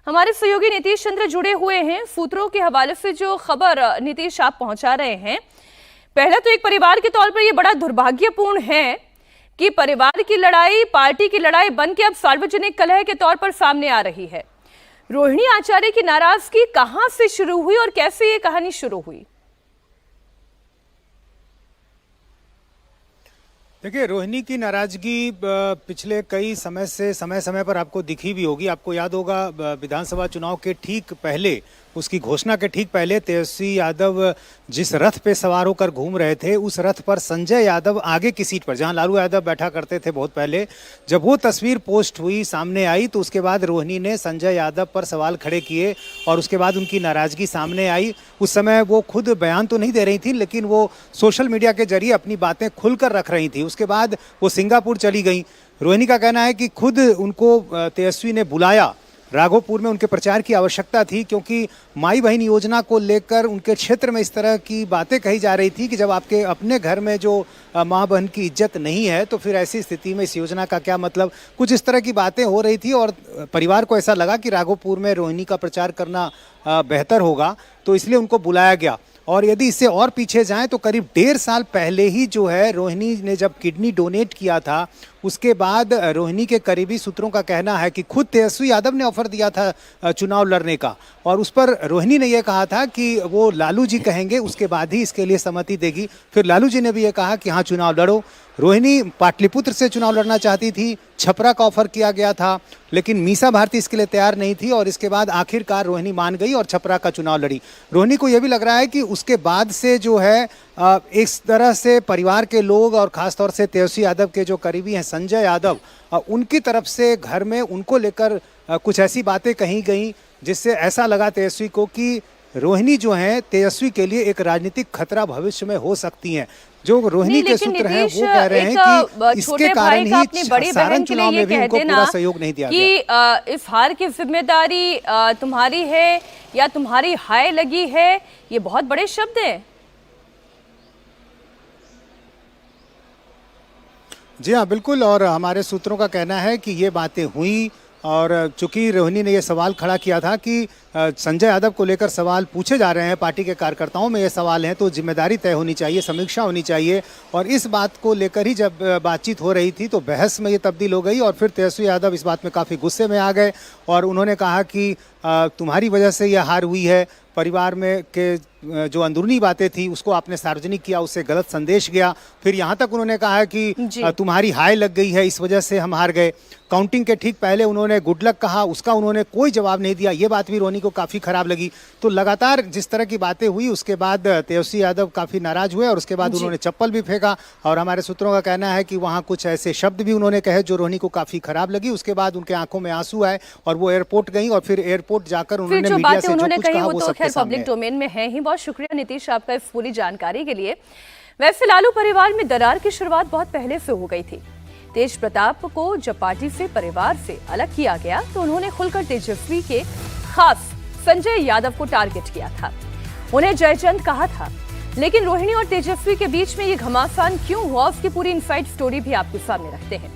हमारे सहयोगी नीतीश चंद्र जुड़े हुए हैं। सूत्रों के हवाले से जो खबर नीतीश आप पहुंचा रहे हैं, पहले तो एक परिवार के तौर पर यह बड़ा दुर्भाग्यपूर्ण है कि परिवार की लड़ाई पार्टी की लड़ाई बन के अब सार्वजनिक कलह के तौर पर सामने आ रही है। रोहिणी आचार्य की नाराजगी कहां से शुरू हुई और कैसे ये कहानी शुरू हुई? देखिए, रोहिणी की नाराजगी पिछले कई समय समय पर आपको दिखी भी होगी। आपको याद होगा विधानसभा चुनाव के ठीक पहले, उसकी घोषणा के ठीक पहले तेजस्वी यादव जिस रथ पे सवार होकर घूम रहे थे, उस रथ पर संजय यादव आगे की सीट पर, जहां लालू यादव बैठा करते थे बहुत पहले, जब वो तस्वीर पोस्ट हुई सामने आई तो उसके बाद रोहिणी ने संजय यादव पर सवाल खड़े किए और उसके बाद उनकी नाराजगी सामने आई। उस समय वो खुद बयान तो नहीं दे रही थी, लेकिन वो सोशल मीडिया के जरिए अपनी बातें खुलकर रख रही थी। उसके बाद वो सिंगापुर चली गई। रोहिणी का कहना है कि खुद उनको तेजस्वी ने बुलाया, राघोपुर में उनके प्रचार की आवश्यकता थी, क्योंकि माई बहन योजना को लेकर उनके क्षेत्र में इस तरह की बातें कही जा रही थी कि जब आपके अपने घर में जो माँ बहन की इज्जत नहीं है तो फिर ऐसी स्थिति में इस योजना का क्या मतलब। कुछ इस तरह की बातें हो रही थी और परिवार को ऐसा लगा कि राघोपुर में रोहिणी का प्रचार करना बेहतर होगा, तो इसलिए उनको बुलाया गया। और यदि इससे और पीछे जाएं तो करीब 1.5 साल पहले ही जो है, रोहिणी ने जब किडनी डोनेट किया था, उसके बाद रोहिणी के करीबी सूत्रों का कहना है कि खुद तेजस्वी यादव ने ऑफर दिया था चुनाव लड़ने का, और उस पर रोहिणी ने यह कहा था कि वो लालू जी कहेंगे उसके बाद ही इसके लिए सहमति देगी। फिर लालू जी ने भी ये कहा कि हाँ, चुनाव लड़ो। रोहिणी पाटलिपुत्र से चुनाव लड़ना चाहती थी, छपरा का ऑफर किया गया था, लेकिन मीसा भारती इसके लिए तैयार नहीं थी और इसके बाद आखिरकार रोहिणी मान गई और छपरा का चुनाव लड़ी। रोहिणी को यह भी लग रहा है कि उसके बाद से जो है इस तरह से परिवार के लोग और खासतौर से तेजस्वी यादव के जो करीबी हैं संजय यादव, उनकी तरफ से घर में उनको लेकर कुछ ऐसी बातें कही गई जिससे ऐसा लगा तेजस्वी को कि रोहिणी जो है तेजस्वी के लिए एक राजनीतिक खतरा भविष्य में हो सकती हैं। जो रोहिणी के सूत्र हैं वो कह रहे हैं कि इसके कारण ही सारण चुनाव में भी उनको पूरा सहयोग नहीं दिया गया। कि इस हार की जिम्मेदारी तुम्हारी है या तुम्हारी हाय लगी है, ये बहुत बड़े शब्द हैं। जी हाँ, बिल्कुल। और हमारे सूत्रों का कहना है कि ये बातें हुई, और चूंकि रोहिणी ने यह सवाल खड़ा किया था कि संजय यादव को लेकर सवाल पूछे जा रहे हैं, पार्टी के कार्यकर्ताओं में ये सवाल है तो जिम्मेदारी तय होनी चाहिए, समीक्षा होनी चाहिए। और इस बात को लेकर ही जब बातचीत हो रही थी तो बहस में ये तब्दील हो गई और फिर तेजस्वी यादव इस बात में काफ़ी गुस्से में आ गए और उन्होंने कहा कि तुम्हारी वजह से यह हार हुई है। परिवार में के जो अंदरूनी बातें थी उसको आपने सार्वजनिक किया, उससे गलत संदेश गया। फिर यहाँ तक उन्होंने कहा कि तुम्हारी हाय लग गई है, इस वजह से हम हार गए। काउंटिंग के ठीक पहले उन्होंने गुड लक कहा, उसका उन्होंने कोई जवाब नहीं दिया। ये बात भी रोहिणी को काफ़ी खराब लगी। तो लगातार जिस तरह की बातें हुई उसके बाद तेजस्वी यादव काफ़ी नाराज हुए और उसके बाद उन्होंने चप्पल भी फेंका। और हमारे सूत्रों का कहना है कि वहाँ कुछ ऐसे शब्द भी उन्होंने कहे जो रोहिणी को काफ़ी खराब लगी। उसके बाद उनके आंखों में आंसू आए और वो एयरपोर्ट गई और फिर एयरपोर्ट जाकर उन्होंने मीडिया से जो कुछ कहा वो सबके सामने पब्लिक डोमेन में है ही। बहुत शुक्रिया नीतीश आपका इस पूरी जानकारी के लिए। वैसे लालू परिवार में दरार की शुरुआत बहुत पहले से हो गई थी। तेज प्रताप को जब पार्टी से परिवार से अलग किया गया तो उन्होंने खुलकर तेजस्वी के खास संजय यादव को टारगेट किया था, उन्हें जयचंद कहा था। लेकिन रोहिणी और तेजस्वी के बीच में ये घमासान क्यों हुआ, उसकी पूरी इनसाइड स्टोरी भी आपके सामने रखते हैं।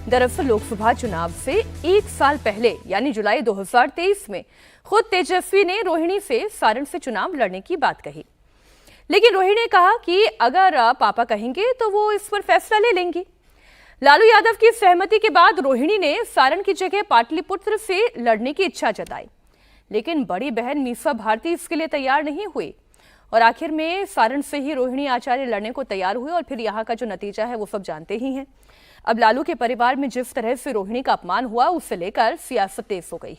दरअसल लोकसभा चुनाव से 1 साल पहले यानी जुलाई 2023 में खुद तेजस्वी ने रोहिणी से सारण से चुनाव लड़ने की बात कही, लेकिन रोहिणी ने कहा कि अगर पापा कहेंगे तो वो इस पर फैसला ले लेंगी। लालू यादव की सहमति के बाद रोहिणी ने सारण की जगह पाटलिपुत्र से लड़ने की इच्छा जताई, लेकिन बड़ी बहन मीसा भारती इसके लिए तैयार नहीं हुई और आखिर में सारण से ही रोहिणी आचार्य लड़ने को तैयार हुए। और फिर यहाँ का जो नतीजा है वो सब जानते ही हैं। अब लालू के परिवार में जिस तरह से रोहिणी का अपमान हुआ, उससे लेकर सियासत तेज हो गई है।